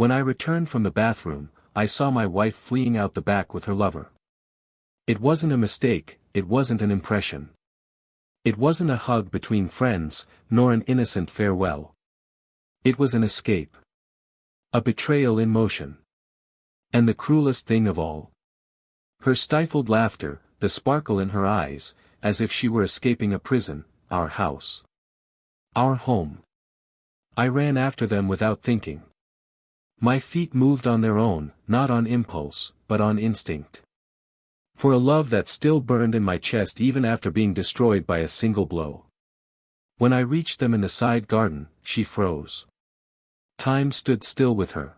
When I returned from the bathroom, I saw my wife fleeing out the back with her lover. It wasn't a mistake, it wasn't an impression. It wasn't a hug between friends, nor an innocent farewell. It was an escape. A betrayal in motion. And the cruelest thing of all. Her stifled laughter, the sparkle in her eyes, as if she were escaping a prison, our house. Our home. I ran after them without thinking. My feet moved on their own, not on impulse, but on instinct. For a love that still burned in my chest even after being destroyed by a single blow. When I reached them in the side garden, she froze. Time stood still with her.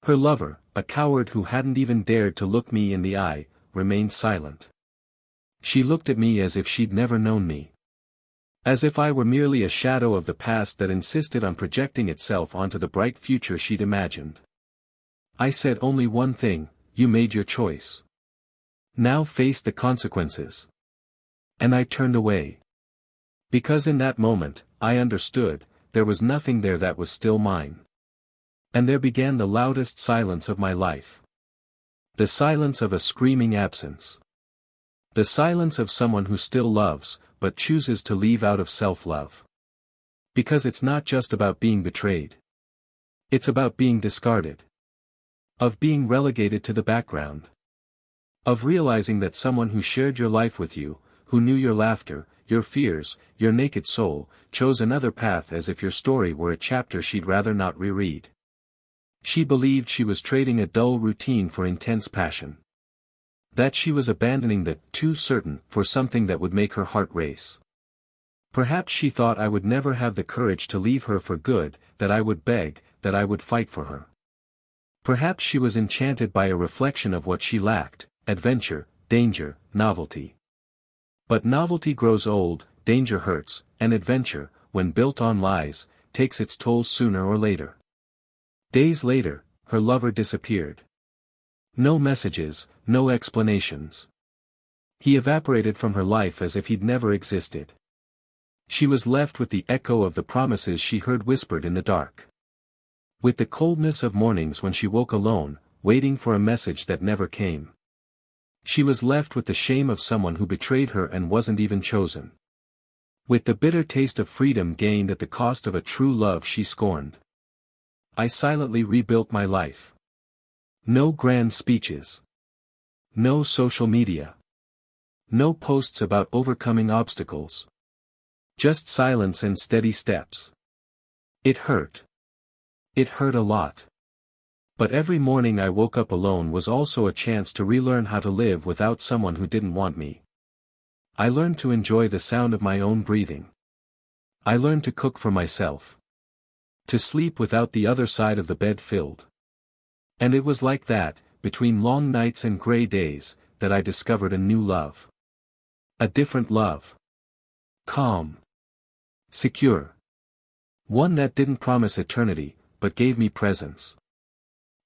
Her lover, a coward who hadn't even dared to look me in the eye, remained silent. She looked at me as if she'd never known me. As if I were merely a shadow of the past that insisted on projecting itself onto the bright future she'd imagined. I said only one thing: you made your choice. Now face the consequences. And I turned away. Because in that moment, I understood, there was nothing there that was still mine. And there began the loudest silence of my life. The silence of a screaming absence. The silence of someone who still loves, but chooses to leave out of self-love. Because it's not just about being betrayed. It's about being discarded. Of being relegated to the background. Of realizing that someone who shared your life with you, who knew your laughter, your fears, your naked soul, chose another path as if your story were a chapter she'd rather not reread. She believed she was trading a dull routine for intense passion. That she was abandoning the too certain for something that would make her heart race. Perhaps she thought I would never have the courage to leave her for good, that I would beg, that I would fight for her. Perhaps she was enchanted by a reflection of what she lacked: adventure, danger, novelty. But novelty grows old, danger hurts, and adventure, when built on lies, takes its toll sooner or later. Days later, her lover disappeared. No messages, no explanations. He evaporated from her life as if he'd never existed. She was left with the echo of the promises she heard whispered in the dark. With the coldness of mornings when she woke alone, waiting for a message that never came. She was left with the shame of someone who betrayed her and wasn't even chosen. With the bitter taste of freedom gained at the cost of a true love she scorned. I silently rebuilt my life. No grand speeches. No social media. No posts about overcoming obstacles. Just silence and steady steps. It hurt. It hurt a lot. But every morning I woke up alone was also a chance to relearn how to live without someone who didn't want me. I learned to enjoy the sound of my own breathing. I learned to cook for myself. To sleep without the other side of the bed filled. And it was like that, between long nights and gray days, that I discovered a new love. A different love. Calm. Secure. One that didn't promise eternity, but gave me presence.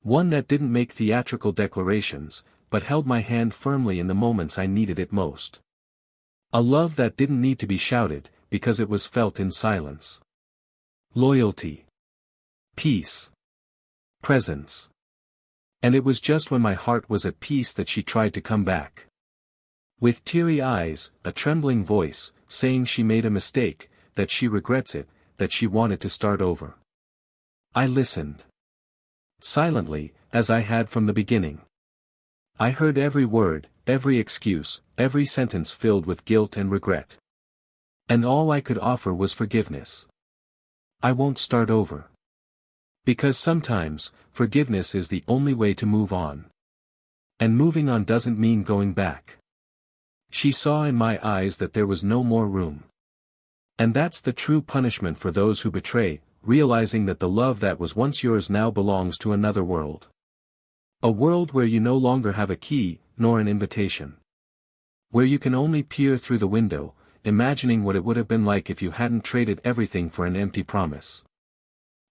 One that didn't make theatrical declarations, but held my hand firmly in the moments I needed it most. A love that didn't need to be shouted, because it was felt in silence. Loyalty. Peace. Presence. And it was just when my heart was at peace that she tried to come back. With teary eyes, a trembling voice, saying she made a mistake, that she regrets it, that she wanted to start over. I listened. Silently, as I had from the beginning. I heard every word, every excuse, every sentence filled with guilt and regret. And all I could offer was forgiveness. I won't start over. Because sometimes, forgiveness is the only way to move on. And moving on doesn't mean going back. She saw in my eyes that there was no more room. And that's the true punishment for those who betray, realizing that the love that was once yours now belongs to another world. A world where you no longer have a key, nor an invitation. Where you can only peer through the window, imagining what it would have been like if you hadn't traded everything for an empty promise.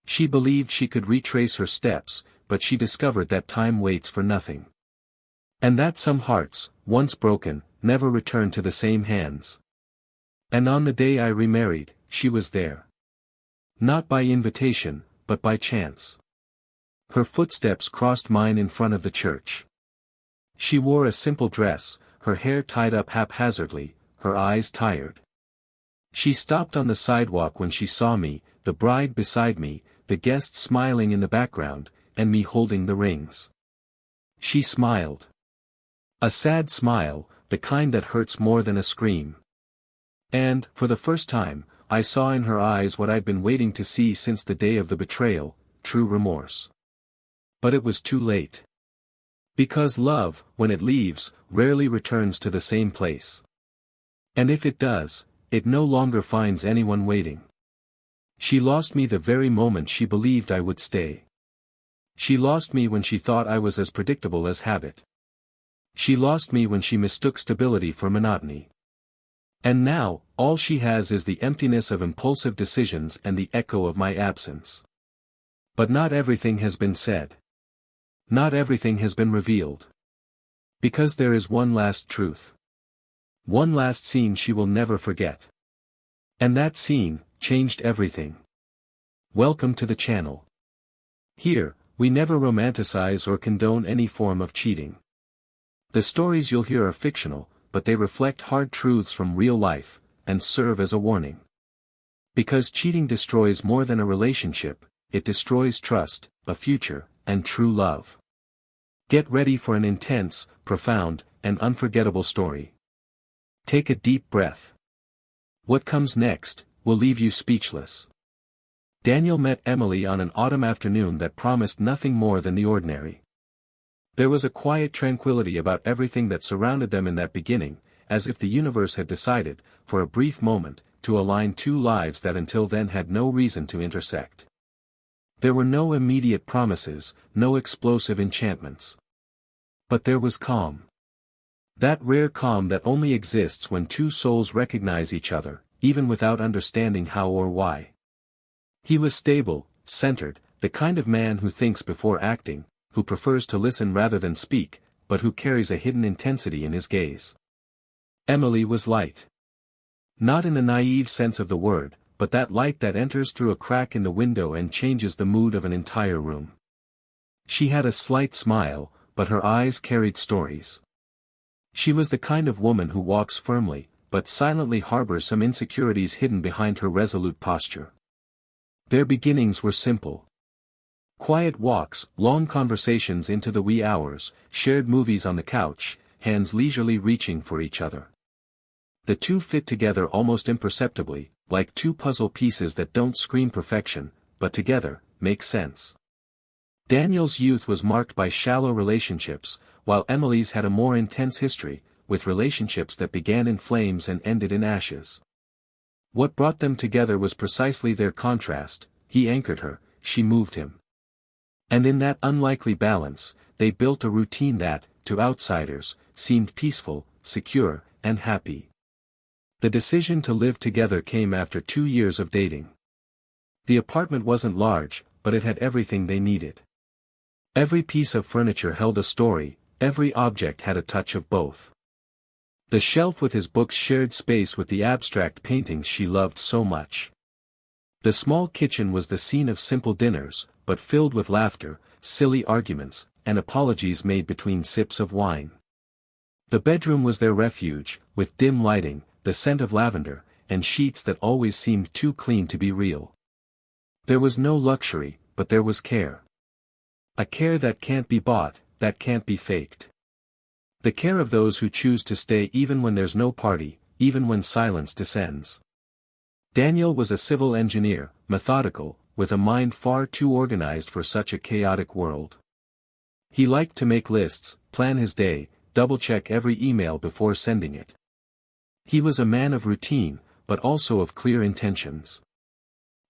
She believed she could retrace her steps, but she discovered that time waits for nothing. And that some hearts, once broken, never return to the same hands. And on the day I remarried, she was there. Not by invitation, but by chance. Her footsteps crossed mine in front of the church. She wore a simple dress, her hair tied up haphazardly, her eyes tired. She stopped on the sidewalk when she saw me, the bride beside me, the guests smiling in the background, and me holding the rings. She smiled. A sad smile, the kind that hurts more than a scream. And, for the first time, I saw in her eyes what I'd been waiting to see since the day of the betrayal, true remorse. But it was too late. Because love, when it leaves, rarely returns to the same place. And if it does, it no longer finds anyone waiting. She lost me the very moment she believed I would stay. She lost me when she thought I was as predictable as habit. She lost me when she mistook stability for monotony. And now, all she has is the emptiness of impulsive decisions and the echo of my absence. But not everything has been said. Not everything has been revealed. Because there is one last truth. One last scene she will never forget. And that scene changed everything. Welcome to the channel. Here, we never romanticize or condone any form of cheating. The stories you'll hear are fictional, but they reflect hard truths from real life, and serve as a warning. Because cheating destroys more than a relationship, it destroys trust, a future, and true love. Get ready for an intense, profound, and unforgettable story. Take a deep breath. What comes next will leave you speechless. Daniel met Emily on an autumn afternoon that promised nothing more than the ordinary. There was a quiet tranquility about everything that surrounded them in that beginning, as if the universe had decided, for a brief moment, to align two lives that until then had no reason to intersect. There were no immediate promises, no explosive enchantments. But there was calm. That rare calm that only exists when two souls recognize each other, even without understanding how or why. He was stable, centered, the kind of man who thinks before acting, who prefers to listen rather than speak, but who carries a hidden intensity in his gaze. Emily was light. Not in the naive sense of the word, but that light that enters through a crack in the window and changes the mood of an entire room. She had a slight smile, but her eyes carried stories. She was the kind of woman who walks firmly, but silently harbors some insecurities hidden behind her resolute posture. Their beginnings were simple. Quiet walks, long conversations into the wee hours, shared movies on the couch, hands leisurely reaching for each other. The two fit together almost imperceptibly, like two puzzle pieces that don't scream perfection, but together, make sense. Daniel's youth was marked by shallow relationships, while Emily's had a more intense history, with relationships that began in flames and ended in ashes. What brought them together was precisely their contrast. He anchored her, she moved him. And in that unlikely balance, they built a routine that, to outsiders, seemed peaceful, secure, and happy. The decision to live together came after 2 years of dating. The apartment wasn't large, but it had everything they needed. Every piece of furniture held a story, every object had a touch of both. The shelf with his books shared space with the abstract paintings she loved so much. The small kitchen was the scene of simple dinners, but filled with laughter, silly arguments, and apologies made between sips of wine. The bedroom was their refuge, with dim lighting, the scent of lavender, and sheets that always seemed too clean to be real. There was no luxury, but there was care. A care that can't be bought, that can't be faked. The care of those who choose to stay even when there's no party, even when silence descends. Daniel was a civil engineer, methodical, with a mind far too organized for such a chaotic world. He liked to make lists, plan his day, double-check every email before sending it. He was a man of routine, but also of clear intentions.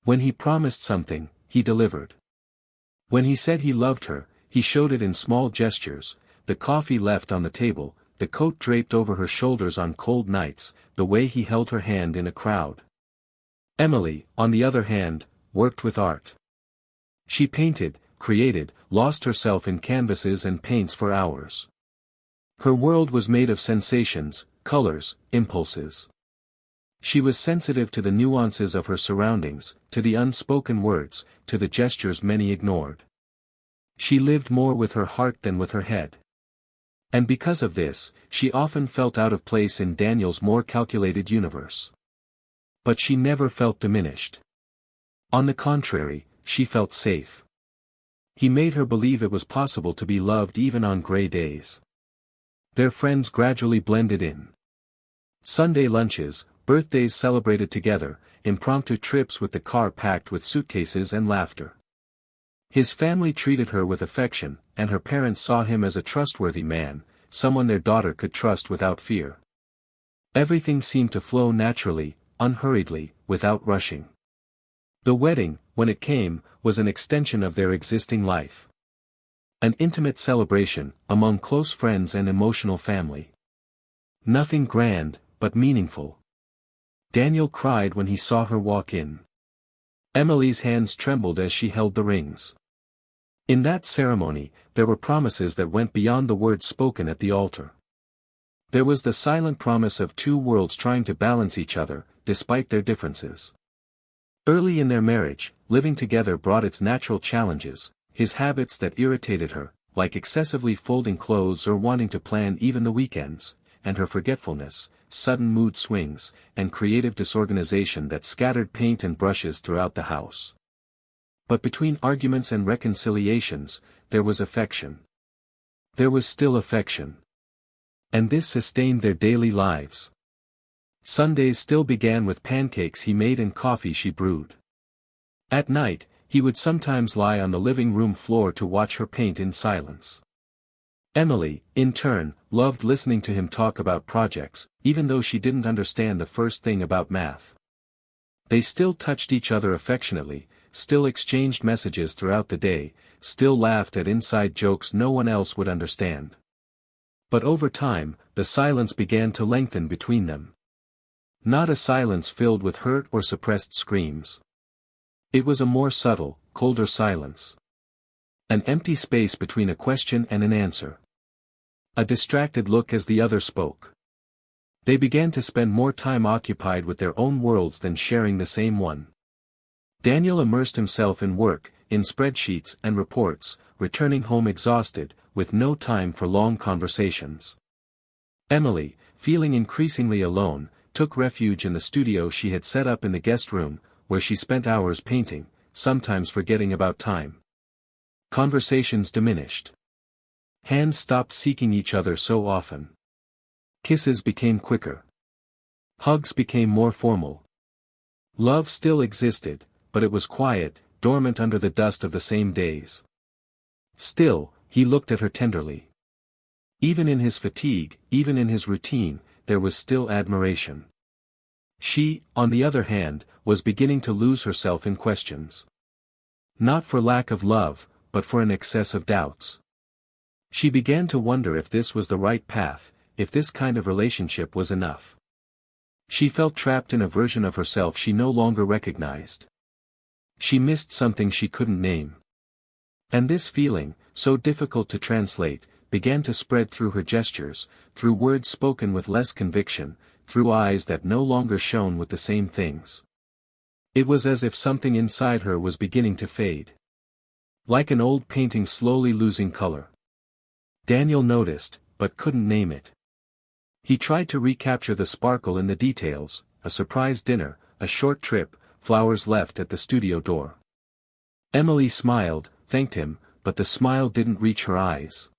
When he promised something, he delivered. When he said he loved her, he showed it in small gestures, the coffee left on the table, the coat draped over her shoulders on cold nights, the way he held her hand in a crowd. Emily, on the other hand, worked with art. She painted, created, lost herself in canvases and paints for hours. Her world was made of sensations, colors, impulses. She was sensitive to the nuances of her surroundings, to the unspoken words, to the gestures many ignored. She lived more with her heart than with her head. And because of this, she often felt out of place in Daniel's more calculated universe. But she never felt diminished. On the contrary, she felt safe. He made her believe it was possible to be loved even on gray days. Their friends gradually blended in. Sunday lunches, birthdays celebrated together, impromptu trips with the car packed with suitcases and laughter. His family treated her with affection, and her parents saw him as a trustworthy man, someone their daughter could trust without fear. Everything seemed to flow naturally, unhurriedly, without rushing. The wedding, when it came, was an extension of their existing life. An intimate celebration, among close friends and emotional family. Nothing grand, but meaningful. Daniel cried when he saw her walk in. Emily's hands trembled as she held the rings. In that ceremony, there were promises that went beyond the words spoken at the altar. There was the silent promise of two worlds trying to balance each other, despite their differences. Early in their marriage, living together brought its natural challenges, his habits that irritated her, like excessively folding clothes or wanting to plan even the weekends, and her forgetfulness, sudden mood swings, and creative disorganization that scattered paint and brushes throughout the house. But between arguments and reconciliations, there was affection. There was still affection. And this sustained their daily lives. Sundays still began with pancakes he made and coffee she brewed. At night, he would sometimes lie on the living room floor to watch her paint in silence. Emily, in turn, loved listening to him talk about projects, even though she didn't understand the first thing about math. They still touched each other affectionately, still exchanged messages throughout the day, still laughed at inside jokes no one else would understand. But over time, the silence began to lengthen between them. Not a silence filled with hurt or suppressed screams. It was a more subtle, colder silence. An empty space between a question and an answer. A distracted look as the other spoke. They began to spend more time occupied with their own worlds than sharing the same one. Daniel immersed himself in work, in spreadsheets and reports, returning home exhausted, with no time for long conversations. Emily, feeling increasingly alone, took refuge in the studio she had set up in the guest room, where she spent hours painting, sometimes forgetting about time. Conversations diminished. Hands stopped seeking each other so often. Kisses became quicker. Hugs became more formal. Love still existed, but it was quiet, dormant under the dust of the same days. Still, he looked at her tenderly. Even in his fatigue, even in his routine, there was still admiration. She, on the other hand, was beginning to lose herself in questions. Not for lack of love, but for an excess of doubts. She began to wonder if this was the right path, if this kind of relationship was enough. She felt trapped in a version of herself she no longer recognized. She missed something she couldn't name. And this feeling, so difficult to translate, began to spread through her gestures, through words spoken with less conviction, through eyes that no longer shone with the same things. It was as if something inside her was beginning to fade. Like an old painting slowly losing color. Daniel noticed, but couldn't name it. He tried to recapture the sparkle in the details, a surprise dinner, a short trip, flowers left at the studio door. Emily smiled, thanked him, but the smile didn't reach her eyes.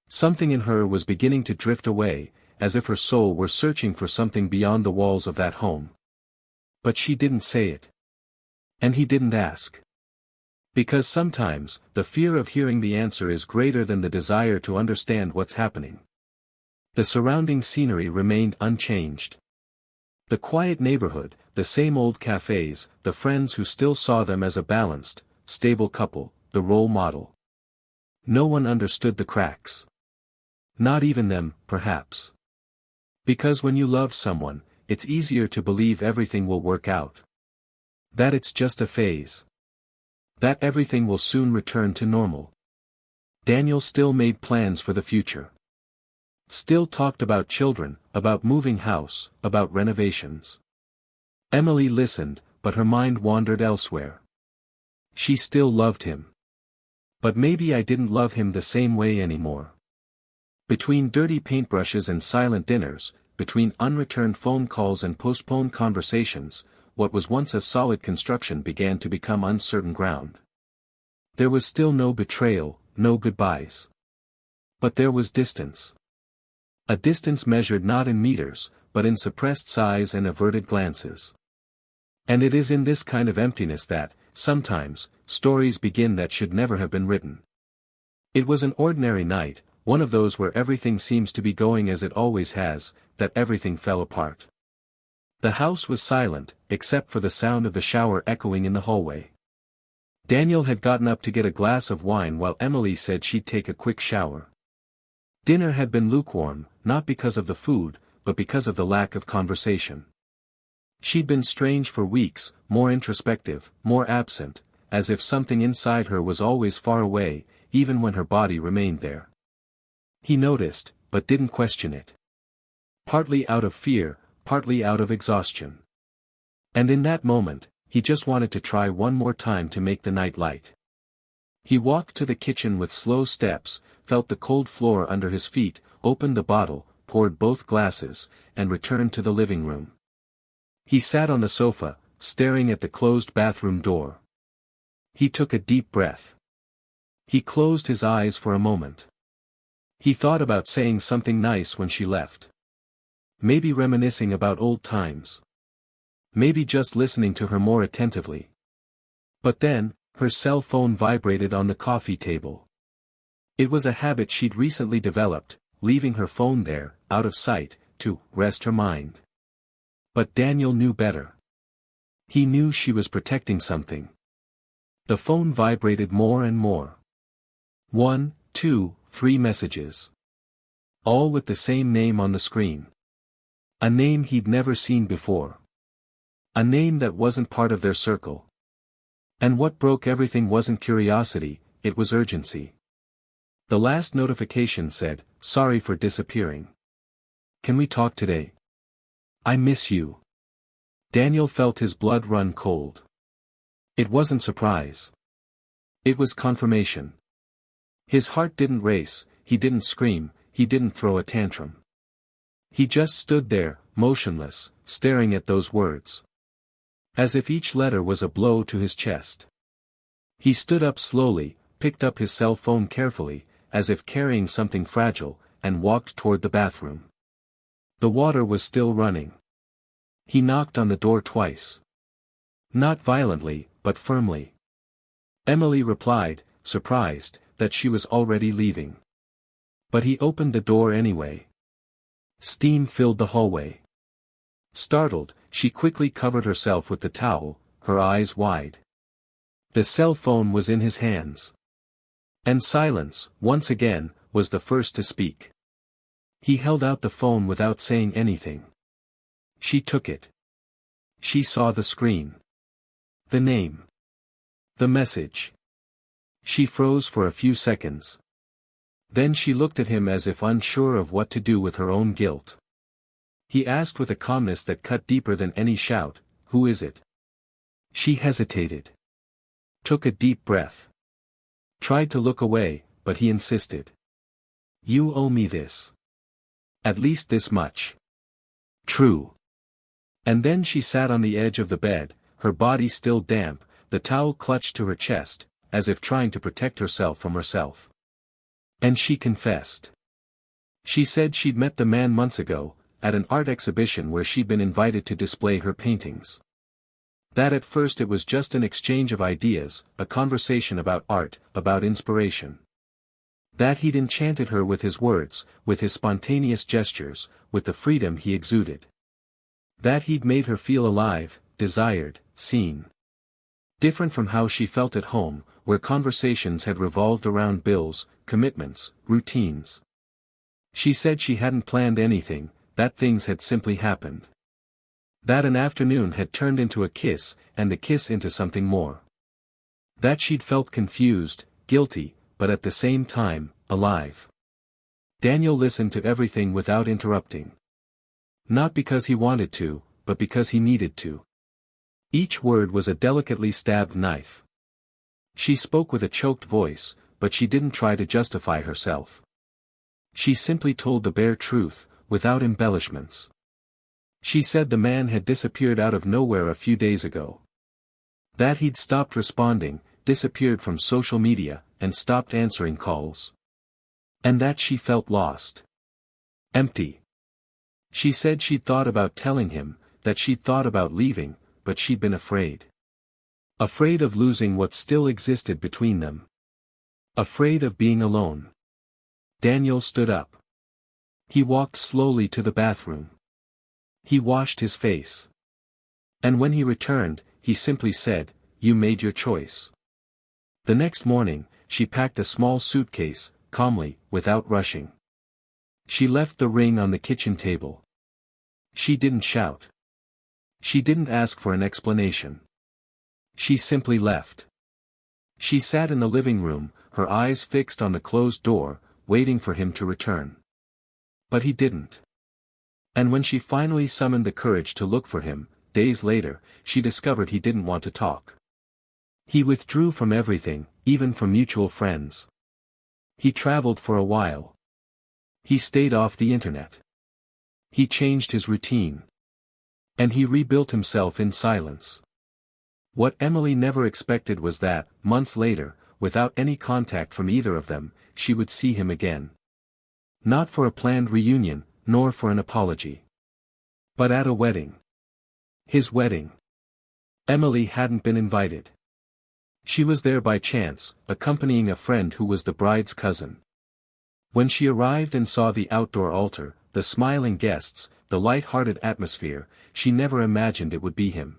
Something in her was beginning to drift away, as if her soul were searching for something beyond the walls of that home. But she didn't say it. And he didn't ask. Because sometimes, the fear of hearing the answer is greater than the desire to understand what's happening. The surrounding scenery remained unchanged. The quiet neighborhood, the same old cafes, the friends who still saw them as a balanced, stable couple, the role model. No one understood the cracks. Not even them, perhaps. Because when you love someone, it's easier to believe everything will work out. That it's just a phase. That everything will soon return to normal. Daniel still made plans for the future. Still talked about children, about moving house, about renovations. Emily listened, but her mind wandered elsewhere. She still loved him. But maybe I didn't love him the same way anymore. Between dirty paintbrushes and silent dinners, between unreturned phone calls and postponed conversations, what was once a solid construction began to become uncertain ground. There was still no betrayal, no goodbyes. But there was distance. A distance measured not in meters, but in suppressed sighs and averted glances. And it is in this kind of emptiness that, sometimes, stories begin that should never have been written. It was an ordinary night, one of those where everything seems to be going as it always has, that everything fell apart. The house was silent, except for the sound of the shower echoing in the hallway. Daniel had gotten up to get a glass of wine while Emily said she'd take a quick shower. Dinner had been lukewarm, not because of the food, but because of the lack of conversation. She'd been strange for weeks, more introspective, more absent, as if something inside her was always far away, even when her body remained there. He noticed, but didn't question it. Partly out of fear, partly out of exhaustion. And in that moment, he just wanted to try one more time to make the night light. He walked to the kitchen with slow steps, felt the cold floor under his feet, opened the bottle, poured both glasses, and returned to the living room. He sat on the sofa, staring at the closed bathroom door. He took a deep breath. He closed his eyes for a moment. He thought about saying something nice when she left. Maybe reminiscing about old times. Maybe just listening to her more attentively. But then, her cell phone vibrated on the coffee table. It was a habit she'd recently developed, leaving her phone there, out of sight, to rest her mind. But Daniel knew better. He knew she was protecting something. The phone vibrated more and more. 1, 2, 3 messages. All with the same name on the screen. A name he'd never seen before. A name that wasn't part of their circle. And what broke everything wasn't curiosity, it was urgency. The last notification said, "Sorry for disappearing. Can we talk today? I miss you." Daniel felt his blood run cold. It wasn't surprise. It was confirmation. His heart didn't race, he didn't scream, he didn't throw a tantrum. He just stood there, motionless, staring at those words. As if each letter was a blow to his chest. He stood up slowly, picked up his cell phone carefully, as if carrying something fragile, and walked toward the bathroom. The water was still running. He knocked on the door twice. Not violently, but firmly. Emily replied, surprised, that she was already leaving. But he opened the door anyway. Steam filled the hallway. Startled, she quickly covered herself with the towel, her eyes wide. The cell phone was in his hands. And silence, once again, was the first to speak. He held out the phone without saying anything. She took it. She saw the screen. The name. The message. She froze for a few seconds. Then she looked at him as if unsure of what to do with her own guilt. He asked with a calmness that cut deeper than any shout, "Who is it?" She hesitated. Took a deep breath. Tried to look away, but he insisted. "You owe me this. At least this much." "True." And then she sat on the edge of the bed, her body still damp, the towel clutched to her chest, as if trying to protect herself from herself. And she confessed. She said she'd met the man months ago, at an art exhibition where she'd been invited to display her paintings. That at first it was just an exchange of ideas, a conversation about art, about inspiration. That he'd enchanted her with his words, with his spontaneous gestures, with the freedom he exuded. That he'd made her feel alive, desired, seen. Different from how she felt at home, where conversations had revolved around bills, commitments, routines. She said she hadn't planned anything, that things had simply happened. That an afternoon had turned into a kiss, and a kiss into something more. That she'd felt confused, guilty, but at the same time, alive. Daniel listened to everything without interrupting. Not because he wanted to, but because he needed to. Each word was a delicately stabbed knife. She spoke with a choked voice, but she didn't try to justify herself. She simply told the bare truth, without embellishments. She said the man had disappeared out of nowhere a few days ago. That he'd stopped responding, disappeared from social media, and stopped answering calls. And that she felt lost. Empty. She said she'd thought about telling him, that she'd thought about leaving, but she'd been afraid. Afraid of losing what still existed between them. Afraid of being alone. Daniel stood up. He walked slowly to the bathroom. He washed his face. And when he returned, he simply said, "You made your choice." The next morning, she packed a small suitcase, calmly, without rushing. She left the ring on the kitchen table. She didn't shout. She didn't ask for an explanation. She simply left. She sat in the living room, her eyes fixed on the closed door, waiting for him to return. But he didn't. And when she finally summoned the courage to look for him, days later, she discovered he didn't want to talk. He withdrew from everything, even from mutual friends. He traveled for a while. He stayed off the internet. He changed his routine. And he rebuilt himself in silence. What Emily never expected was that, months later, without any contact from either of them, she would see him again. Not for a planned reunion, nor for an apology. But at a wedding. His wedding. Emily hadn't been invited. She was there by chance, accompanying a friend who was the bride's cousin. When she arrived and saw the outdoor altar, the smiling guests, the light-hearted atmosphere, she never imagined it would be him.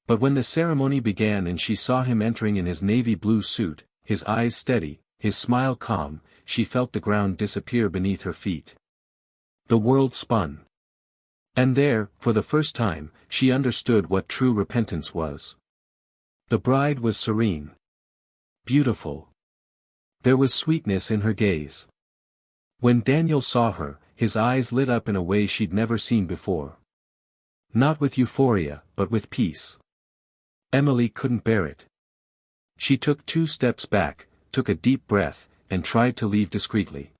But when the ceremony began and she saw him entering in his navy blue suit, his eyes steady, his smile calm, she felt the ground disappear beneath her feet. The world spun. And there, for the first time, she understood what true repentance was. The bride was serene. Beautiful. There was sweetness in her gaze. When Daniel saw her, his eyes lit up in a way she'd never seen before. Not with euphoria, but with peace. Emily couldn't bear it. She took 2 steps back, took a deep breath, and tried to leave discreetly.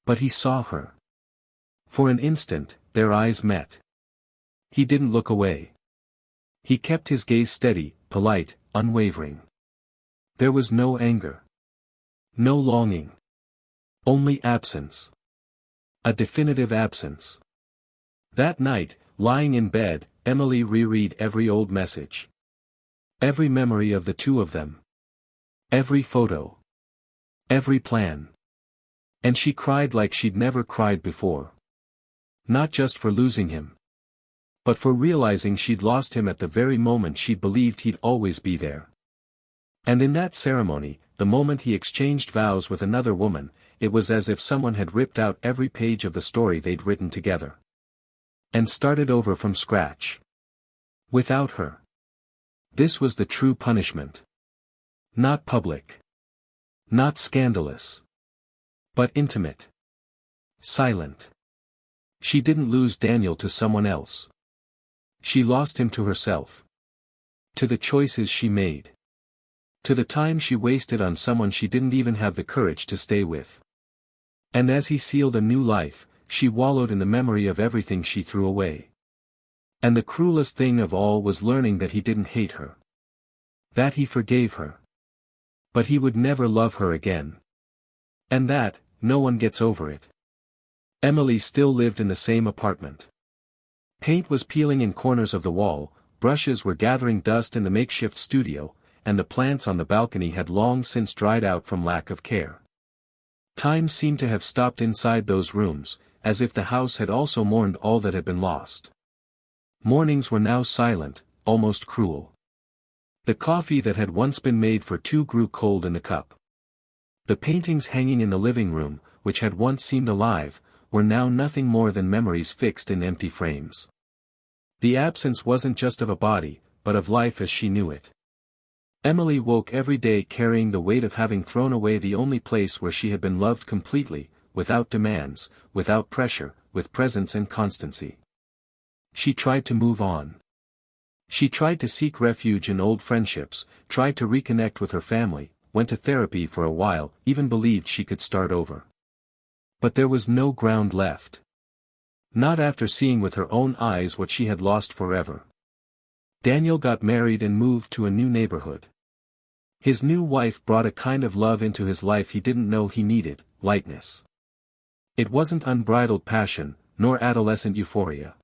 But he saw her. For an instant, their eyes met. He didn't look away. He kept his gaze steady, polite, unwavering. There was no anger. No longing. Only absence. A definitive absence. That night, lying in bed, Emily reread every old message. Every memory of the two of them. Every photo. Every plan. And she cried like she'd never cried before. Not just for losing him. But for realizing she'd lost him at the very moment she believed he'd always be there. And in that ceremony, the moment he exchanged vows with another woman, it was as if someone had ripped out every page of the story they'd written together. And started over from scratch. Without her. This was the true punishment. Not public. Not scandalous. But intimate. Silent. She didn't lose Daniel to someone else. She lost him to herself. To the choices she made. To the time she wasted on someone she didn't even have the courage to stay with. And as he sealed a new life, she wallowed in the memory of everything she threw away. And the cruelest thing of all was learning that he didn't hate her. That he forgave her. But he would never love her again. And that, no one gets over it. Emily still lived in the same apartment. Paint was peeling in corners of the wall, brushes were gathering dust in the makeshift studio, and the plants on the balcony had long since dried out from lack of care. Time seemed to have stopped inside those rooms, as if the house had also mourned all that had been lost. Mornings were now silent, almost cruel. The coffee that had once been made for two grew cold in the cup. The paintings hanging in the living room, which had once seemed alive, were now nothing more than memories fixed in empty frames. The absence wasn't just of a body, but of life as she knew it. Emily woke every day carrying the weight of having thrown away the only place where she had been loved completely, without demands, without pressure, with presence and constancy. She tried to move on. She tried to seek refuge in old friendships, tried to reconnect with her family, went to therapy for a while, even believed she could start over. But there was no ground left. Not after seeing with her own eyes what she had lost forever. Daniel got married and moved to a new neighborhood. His new wife brought a kind of love into his life he didn't know he needed, lightness. It wasn't unbridled passion, nor adolescent euphoria.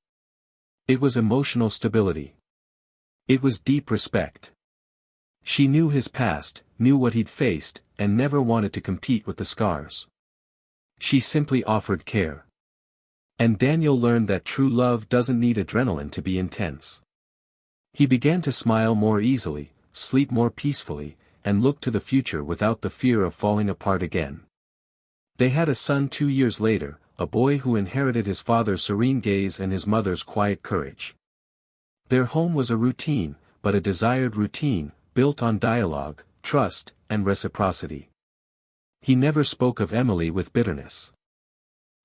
It was emotional stability. It was deep respect. She knew his past, knew what he'd faced, and never wanted to compete with the scars. She simply offered care. And Daniel learned that true love doesn't need adrenaline to be intense. He began to smile more easily, sleep more peacefully, and look to the future without the fear of falling apart again. They had a son 2 years later, a boy who inherited his father's serene gaze and his mother's quiet courage. Their home was a routine, but a desired routine, built on dialogue, trust, and reciprocity. He never spoke of Emily with bitterness.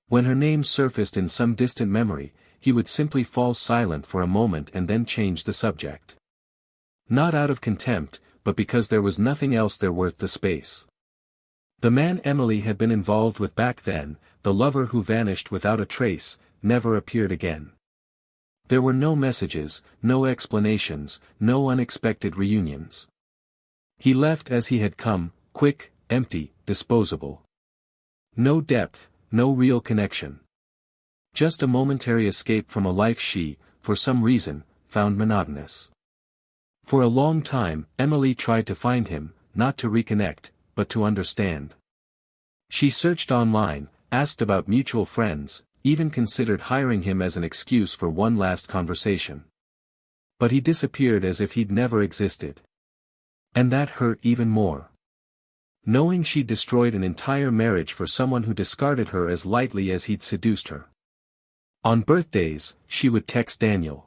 When her name surfaced in some distant memory, he would simply fall silent for a moment and then change the subject. Not out of contempt, but because there was nothing else there worth the space. The man Emily had been involved with back then, the lover who vanished without a trace, never appeared again. There were no messages, no explanations, no unexpected reunions. He left as he had come, quick, empty, disposable. No depth, no real connection. Just a momentary escape from a life she, for some reason, found monotonous. For a long time, Emily tried to find him, not to reconnect, but to understand. She searched online, asked about mutual friends, even considered hiring him as an excuse for one last conversation. But he disappeared as if he'd never existed. And that hurt even more. Knowing she'd destroyed an entire marriage for someone who discarded her as lightly as he'd seduced her. On birthdays, she would text Daniel.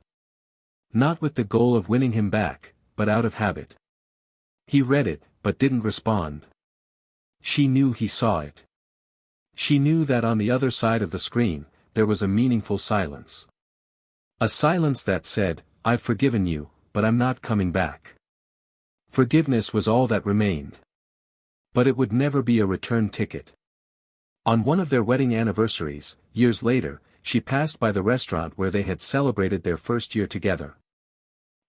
Not with the goal of winning him back, but out of habit. He read it, but didn't respond. She knew he saw it. She knew that on the other side of the screen, there was a meaningful silence. A silence that said, "I've forgiven you, but I'm not coming back." Forgiveness was all that remained. But it would never be a return ticket. On one of their wedding anniversaries, years later, she passed by the restaurant where they had celebrated their first year together.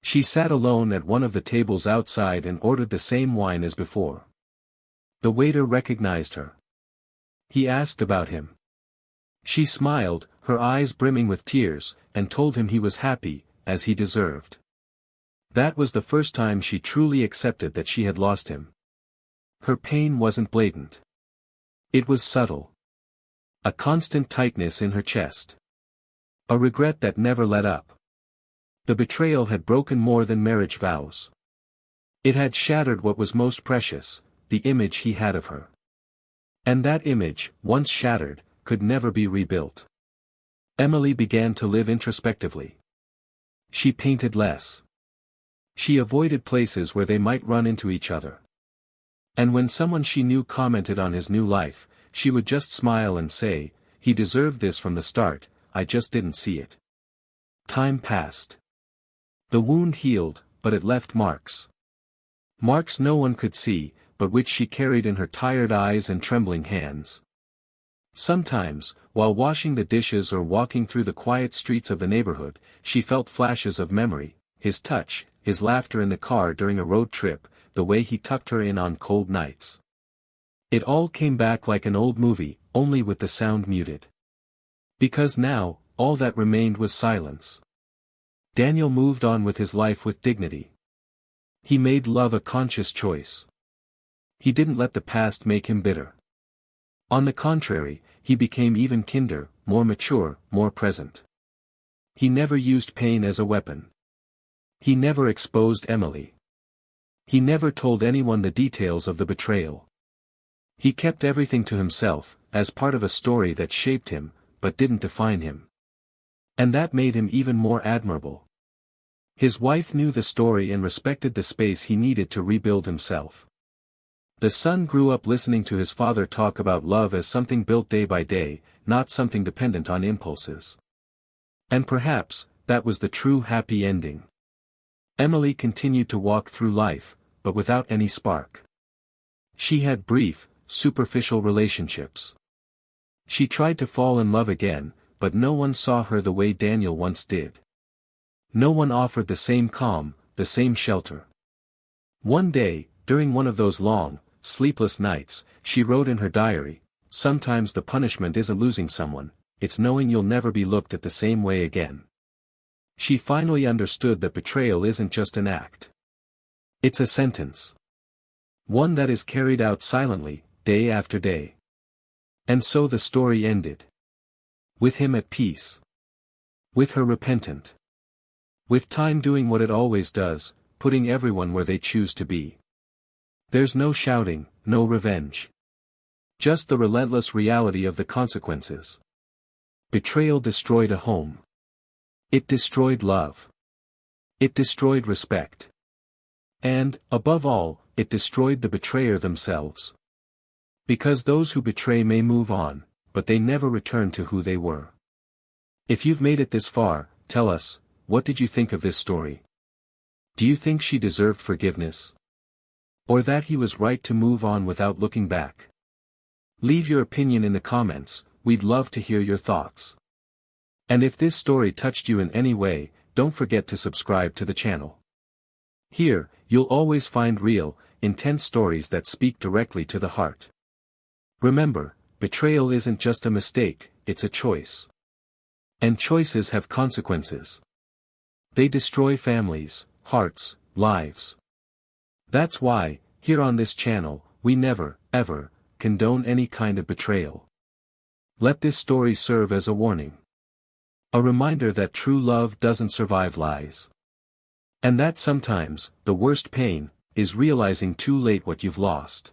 She sat alone at one of the tables outside and ordered the same wine as before. The waiter recognized her. He asked about him. She smiled, her eyes brimming with tears, and told him he was happy, as he deserved. That was the first time she truly accepted that she had lost him. Her pain wasn't blatant. It was subtle. A constant tightness in her chest. A regret that never let up. The betrayal had broken more than marriage vows. It had shattered what was most precious, the image he had of her. And that image, once shattered, could never be rebuilt. Emily began to live introspectively. She painted less. She avoided places where they might run into each other. And when someone she knew commented on his new life, she would just smile and say, "He deserved this from the start, I just didn't see it." Time passed. The wound healed, but it left marks. Marks no one could see, but which she carried in her tired eyes and trembling hands. Sometimes, while washing the dishes or walking through the quiet streets of the neighborhood, she felt flashes of memory, his touch, his laughter in the car during a road trip, the way he tucked her in on cold nights. It all came back like an old movie, only with the sound muted. Because now, all that remained was silence. Daniel moved on with his life with dignity. He made love a conscious choice. He didn't let the past make him bitter. On the contrary, he became even kinder, more mature, more present. He never used pain as a weapon. He never exposed Emily. He never told anyone the details of the betrayal. He kept everything to himself, as part of a story that shaped him, but didn't define him. And that made him even more admirable. His wife knew the story and respected the space he needed to rebuild himself. The son grew up listening to his father talk about love as something built day by day, not something dependent on impulses. And perhaps, that was the true happy ending. Emily continued to walk through life, but without any spark. She had brief, superficial relationships. She tried to fall in love again, but no one saw her the way Daniel once did. No one offered the same calm, the same shelter. One day, during one of those long, sleepless nights, she wrote in her diary, "Sometimes the punishment isn't losing someone, it's knowing you'll never be looked at the same way again." She finally understood that betrayal isn't just an act. It's a sentence. One that is carried out silently, day after day. And so the story ended. With him at peace. With her repentant. With time doing what it always does, putting everyone where they choose to be. There's no shouting, no revenge. Just the relentless reality of the consequences. Betrayal destroyed a home. It destroyed love. It destroyed respect. And, above all, it destroyed the betrayer themselves. Because those who betray may move on, but they never return to who they were. If you've made it this far, tell us, what did you think of this story? Do you think she deserved forgiveness? Or that he was right to move on without looking back? Leave your opinion in the comments, we'd love to hear your thoughts. And if this story touched you in any way, don't forget to subscribe to the channel. Here, you'll always find real, intense stories that speak directly to the heart. Remember, betrayal isn't just a mistake, it's a choice. And choices have consequences. They destroy families, hearts, lives. That's why, here on this channel, we never, ever, condone any kind of betrayal. Let this story serve as a warning. A reminder that true love doesn't survive lies. And that sometimes, the worst pain, is realizing too late what you've lost.